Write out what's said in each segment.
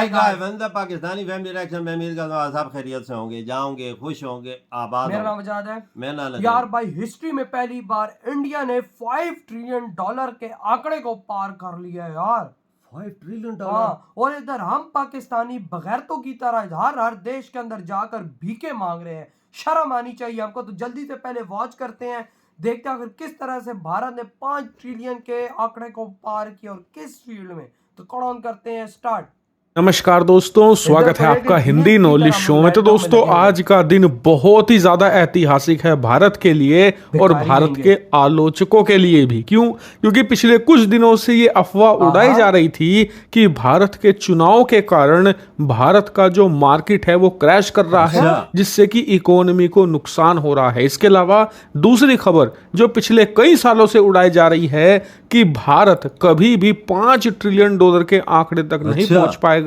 बंदा Pakistani family reaction में उम्मीद करता हूं सब खैरियत से होंगे, जाओगे, खुश होंगे, आबाद मेरा होंगे। नाम आजाद है। मैं नाना यार भाई हिस्ट्री में पहली बार इंडिया ने 5 ट्रिलियन डॉलर के आंकड़े को पार कर लिया है यार। 5 ट्रिलियन डॉलर। हाँ, और इधर हम पाकिस्तानी बगैरतों की तरह हर देश के अंदर जाकर भीखे मांग रहे हैं। शर्म आनी चाहिए हमको। तो जल्दी से पहले वॉच करते हैं, देखते हैं आखिर किस तरह से भारत ने 5 ट्रिलियन के आंकड़े को पार किया और किस फील्ड में। तो कौन करते हैं स्टार्ट। नमस्कार दोस्तों, स्वागत है आपका हिंदी नॉलेज शो में। तो दोस्तों, आज का दिन बहुत ही ज्यादा ऐतिहासिक है भारत के लिए और भारत के आलोचकों के लिए भी। क्योंकि पिछले कुछ दिनों से ये अफवाह उड़ाई जा रही थी कि भारत के चुनाव के कारण भारत का जो मार्केट है वो क्रैश कर रहा है, जिससे कि इकोनॉमी को नुकसान हो रहा है। इसके अलावा दूसरी खबर जो पिछले कई सालों से उड़ाई जा रही है कि भारत कभी भी 5 ट्रिलियन डॉलर के आंकड़े तक नहीं पहुंच पाएगा।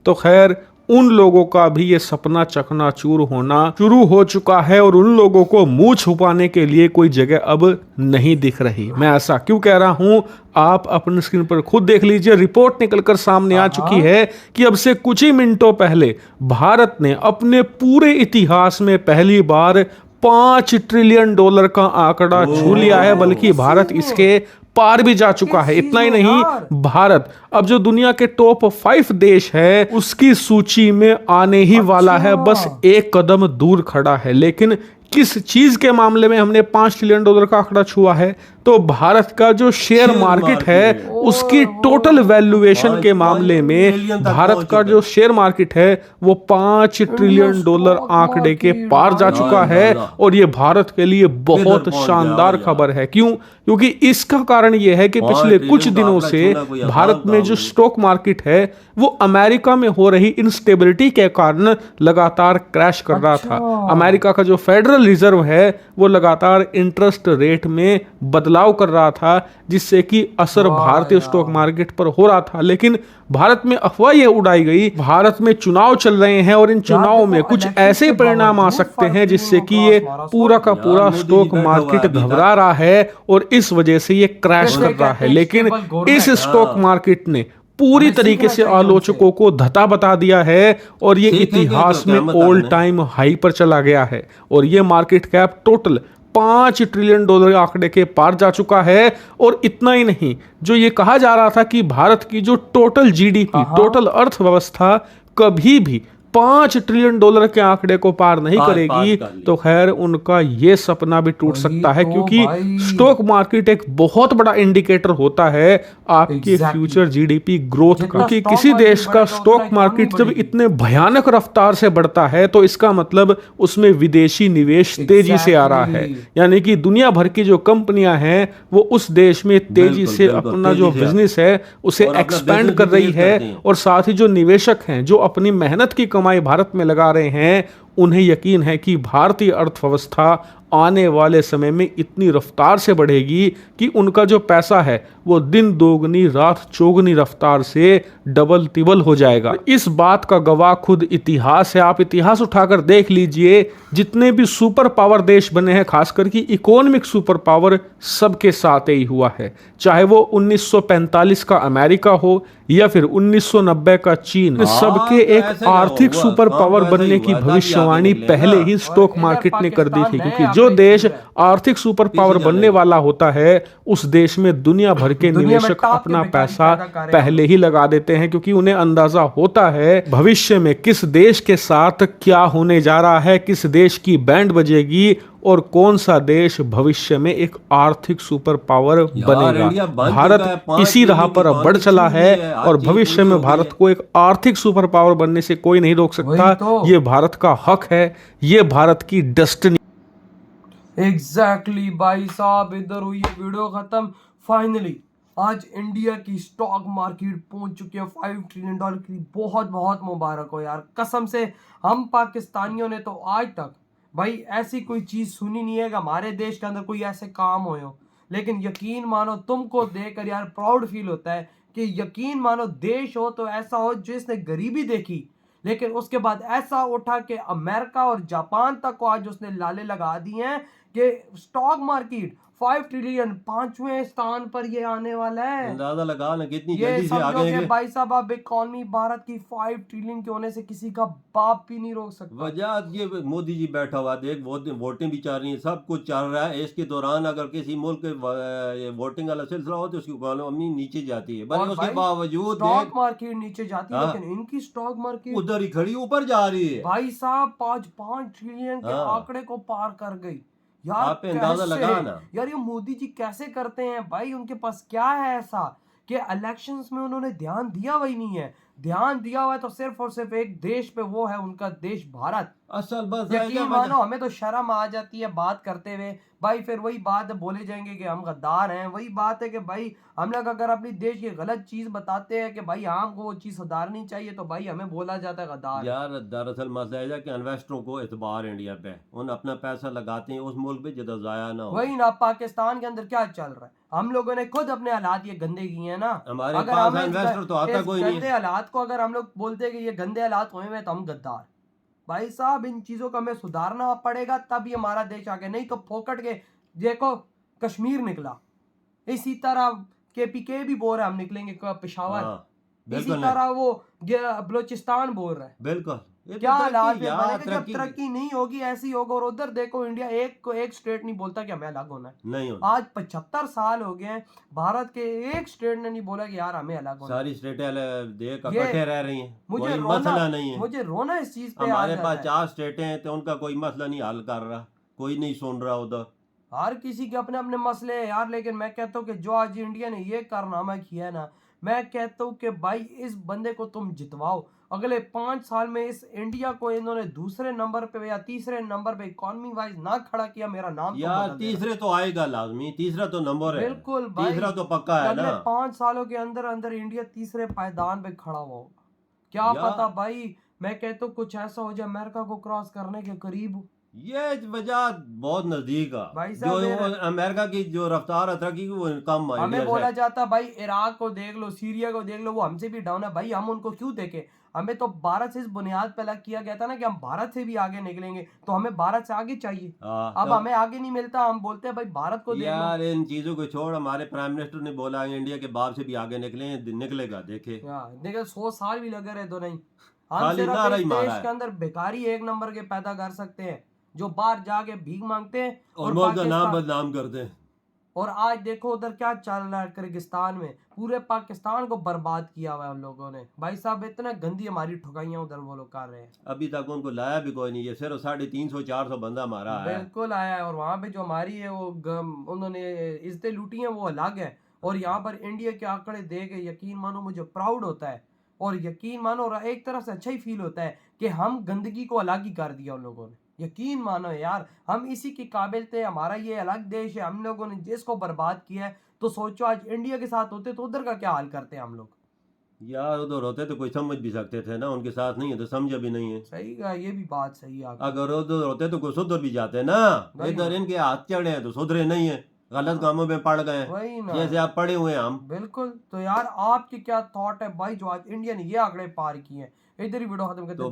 तो खैर, उन लोगों का भी ये सपना चकनाचूर होना शुरू हो चुका है और उन लोगों को मुंह छुपाने के लिए कोई जगह अब नहीं दिख रही। मैं ऐसा क्यों कह रहा हूं, आप अपनी स्क्रीन पर खुद देख लीजिए। रिपोर्ट निकलकर सामने आ चुकी है कि अब से कुछ ही मिनटों पहले भारत ने अपने पूरे इतिहास में पहली बार 5 ट्रिलियन डॉलर का आंकड़ा छू लिया है, बल्कि भारत इसके पार भी जा चुका है। इतना ही नहीं, भारत अब जो दुनिया के टॉप 5 देश है उसकी सूची में आने ही वाला है, बस एक कदम दूर खड़ा है। लेकिन किस चीज के मामले में हमने 5 ट्रिलियन डॉलर का आंकड़ा छुआ है? तो भारत का जो शेयर मार्केट है उसकी टोटल वैल्यूएशन के मामले में भारत का जो शेयर मार्केट है वो 5 ट्रिलियन डॉलर आंकड़े के पार जा चुका है। और ये भारत के लिए बहुत शानदार खबर है। क्योंकि इसका कारण ये है कि पिछले कुछ दिनों से भारत में जो स्टॉक मार्केट है वो अमेरिका में हो रही इंस्टेबिलिटी के कारण लगातार क्रैश कर रहा था। अमेरिका का जो फेडरल रिजर्व है वो लगातार इंटरेस्ट रेट में बदलाव कर रहा था, जिससे कि असर भारतीय स्टॉक मार्केट पर हो रहा था। लेकिन भारत में अफवाह यह उड़ाई गई, भारत में चुनाव चल रहे हैं और इन चुनावों में कुछ ऐसे परिणाम आ सकते हैं जिससे कि ये पूरा का पूरा स्टॉक मार्केट घबरा रहा है और इस वजह से ये क्रैश कर रहा है। लेकिन इस स्टॉक मार्केट ने पूरी तरीके से आलोचकों को धता बता दिया है और ये इतिहास में ऑल टाइम हाई पर चला गया है और ये market cap total 5 trillion dollar आंकड़े के पार जा चुका है। और इतना ही नहीं, जो ये कहा जा रहा था कि भारत की जो टोटल जीडीपी, टोटल अर्थव्यवस्था कभी भी 5 ट्रिलियन डॉलर के आंकड़े को पार नहीं करेगी, तो खैर उनका ये सपना भी टूट सकता है। क्योंकि स्टॉक मार्केट एक बहुत बड़ा इंडिकेटर होता है आपके फ्यूचर जीडीपी ग्रोथ का। क्योंकि किसी देश का स्टॉक मार्केट जब इतने भयानक रफ्तार से बढ़ता है तो इसका मतलब उसमें विदेशी निवेश तेजी से आ रहा है, यानी कि दुनिया भर की जो कंपनियां हैं वो उस देश में तेजी से अपना जो बिजनेस है उसे एक्सपेंड कर रही है। और साथ ही जो निवेशक हैं जो अपनी मेहनत की कमाई भारत में लगा रहे हैं, उन्हें यकीन है कि भारतीय अर्थव्यवस्था आने वाले समय में इतनी रफ्तार से बढ़ेगी कि उनका जो पैसा है वो दिन दोगुनी रात चौगुनी रफ्तार से डबल तिबल हो जाएगा। इस बात का गवाह खुद इतिहास है। आप इतिहास उठाकर देख लीजिए, जितने भी सुपर पावर देश बने हैं, खासकर कि इकोनॉमिक सुपर पावर, सबके साथ ही हुआ है। चाहे वो 1945 का अमेरिका हो या फिर 1990 का चीन, सबके एक आर्थिक सुपर पावर बनने की भविष्यवाणी पहले ही स्टॉक मार्केट ने कर दी थी। क्योंकि जो देश आर्थिक सुपर पावर बनने वाला होता है उस देश में दुनिया भर के निवेशक अपना पैसा पहले ही लगा देते हैं, क्योंकि उन्हें अंदाजा होता है भविष्य में किस देश के साथ क्या होने जा रहा है, किस देश की बैंड बजेगी और कौन सा देश भविष्य में एक आर्थिक सुपर पावर बनेगा। भारत इसी राह पर अब बढ़ चला है और भविष्य में भारत को एक आर्थिक सुपर पावर बनने से कोई नहीं रोक सकता। ये भारत का हक है, ये भारत की डेस्टिनी। एग्जैक्टली भाई साहब, इधर हुई है वीडियो खत्म। फाइनली आज इंडिया की स्टॉक मार्केट पहुंच चुकी है 5 ट्रिलियन डॉलर की। बहुत बहुत मुबारक हो यार, कसम से। हम पाकिस्तानियों ने तो आज तक भाई ऐसी कोई चीज सुनी नहीं है कि हमारे देश के अंदर कोई ऐसे काम हुए हो। लेकिन यकीन मानो, तुमको देखकर यार प्राउड फील होता है कि यकीन मानो देश हो तो ऐसा हो जिसने गरीबी देखी, लेकिन उसके बाद ऐसा उठा कि अमेरिका और जापान तक को आज उसने लाले लगा दिए हैं कि स्टॉक मार्केट 5 ट्रिलियन 5वें स्थान पर ये आने वाला है। अंदाजा लगा ना कितनी ये जल्दी से समझो आगे कि भाई साहब अब इकॉनमी भारत की 5 ट्रिलियन के होने से किसी का बाप भी नहीं रोक सकता। वजह ये मोदी जी बैठा हुआ देख वोटिंग भी चल रही है, सब कुछ चल रहा है। इसके दौरान अगर किसी मुल्क के वोटिंग वाला सिलसिला हो तो उसकी इकोनॉमी नीचे जाती है, और उसके भाई बावजूद स्टॉक मार्केट नीचे जाती है, हाँ। लेकिन इनकी स्टॉक मार्केट उधर ही खड़ी ऊपर जा रही है। भाई साहब 5 ट्रिलियन के हाँ। आंकड़े को पार कर गई यार। आप पे अंदाजा कैसे? लगा ना। यार ये मोदी जी कैसे करते हैं भाई? उनके पास क्या है ऐसा कि इलेक्शंस में उन्होंने ध्यान दिया वही नहीं है। ध्यान दिया हुआ है तो सिर्फ और सिर्फ एक देश पे, वो है उनका देश भारत। असल बस यकीन मानो हमें तो शर्म आ जाती है बात करते हुए भाई। फिर वही बात बोले जाएंगे कि हम गद्दार हैं। वही बात है कि भाई हम लोग अगर अपनी देश की गलत चीज बताते हैं कि भाई हमको वो चीज सुधारनी चाहिए तो भाई हमें बोला जाता है गद्दार। यार दरअसल मसला है कि इन्वेस्टरों को एतबार इंडिया पे, उन अपना पैसा लगाते हैं उस मुल्क पे जिधर जाया ना हो। वही ना, पाकिस्तान के अंदर क्या चल रहा है? हम लोगों ने खुद अपने हालात ये गंदे किए हैं ना। हमारे अगर पास हम इन्वेस्टर तो आता कोई नहीं गंदे है। हालात को अगर हम लोग बोलते हैं कि ये गंदे हालात हुए हैं तो हम गद्दार। भाई साहब इन चीजों को हमें सुधारना पड़ेगा तब ये हमारा देश आगे, नहीं तो फोकट के देखो कश्मीर निकला, इसी तरह केपीके भी बोल रहा है हम निकलेंगे पेशावर। हाँ, इसी बिल्कुल तरह वो बलोचिस्तान बोल रहा है। बिल्कुल। ये क्या तो हालात तरक्की है? यार, मैंने कहा जब तरक्की नहीं होगी ऐसी होगा। और उधर देखो इंडिया एक स्टेट नहीं बोलता कि हमें अलग होना है। नहीं होना। आज 75 साल हो गए हैं, भारत के एक स्टेट ने नहीं बोला कि यार हमें अलग होना है। सारी स्टेटें देख ये इकट्ठे रह रही हैं, मुझे कोई रोना, मसला नहीं है। मुझे रोना इस चीज पे हमारे आ पास जाता है। 4 स्टेटें हैं तो उनका कोई मसला नहीं हल कर रहा, कोई नहीं सुन रहा उधर। हर किसी के अपने अपने मसले हैं यार। लेकिन मैं कहता हूँ कि जो आज इंडिया ने ये कारनामा किया है ना, मैं कहता हूँ कि भाई इस बंदे को तुम जितवाओ। अगले 5 साल में इस इंडिया को इन्होंने दूसरे नंबर पे या तीसरे नंबर पे इकोनॉमी वाइज ना खड़ा किया, मेरा नाम यार तो तीसरे तो आएगा लाजमी, तीसरा तो नंबर है। बिल्कुल भाई, तीसरा तो पक्का है अगले ना। 5 सालों के अंदर अंदर इंडिया तीसरे पायदान पे खड़ा हुआ होगा। क्या पता भाई, मैं कहता हूँ कुछ ऐसा हो जाए अमेरिका को क्रॉस करने के करीब हो। ये वजह बहुत नजदीक भाई है, साहब जो अमेरिका की जो रफ्तार है तरक्की की वो कम है हमें इंडिया बोला से। जाता भाई इराक को देख लो, सीरिया को देख लो, वो हमसे भी डाउन है। भाई हम उनको क्यों देखे? हमें तो भारत से इस बुनियाद पे अलग किया गया था ना कि हम भारत से भी आगे निकलेंगे, तो हमें भारत से आगे चाहिए। अब हमें आगे नहीं मिलता, हम बोलते हैं भाई भारत को देख लो। यार इन चीजों को छोड़, हमारे प्राइम मिनिस्टर ने बोला इंडिया के बाप से भी आगे निकले, निकलेगा देखे। देखो 100 साल भी लगे रहे तो नहीं, हम खाली सिर्फ नारा इस ही मारा देश है। के अंदर भिखारी एक नंबर के पैदा कर सकते हैं जो बाहर जाके भीख मांगते हैं और मुल्क का नाम बदनाम करते हैं। और आज देखो उधर क्या चल रहा है किर्गिस्तान में, पूरे पाकिस्तान को बर्बाद किया हुआ है उन लोगों ने। भाई साहब इतना गंदी हमारी ठुकाइयां उधर वो लोग कर रहे हैं। अभी तक उनको लाया भी कोई नहीं है, सिर्फ 350-400 बंदा हमारा है। बिल्कुल आया है। और वहां पे जो हमारी है वो उन्होंने इज्जतें लूटी हैं वो अलग है। और यहाँ पर इंडिया के आंकड़े दे के यकीन मानो मुझे प्राउड होता है, और यकीन मानो और एक तरफ से अच्छा ही फील होता है कि हम गंदगी को अलग ही कर दिया उन लोगों ने। यकीन मानो यार हम इसी के काबिल थे, हमारा ये अलग देश है, हम लोगों ने जिसको बर्बाद किया है। तो सोचो आज इंडिया के साथ होते तो उधर का क्या हाल करते हम लोग। यार उधर होते तो कोई समझ भी सकते थे ना, उनके साथ नहीं है तो समझ भी नहीं है। सही कहा, ये भी बात सही है आपकी। अगर उधर होते तो कोई सुधर भी जाते ना। वही इधर ना। इनके हाथ चढ़े हैं तो सुधरे नहीं है, गलत कामों में पड़ गए हैं, वही ना, जैसे आप पड़े हुए हैं हम। बिल्कुल। तो यार आपकी क्या थॉट है भाई जो आज इंडिया ने ये आंकड़े पार किए हैं? इधर ही वीडियो खत्म करते तो हैं।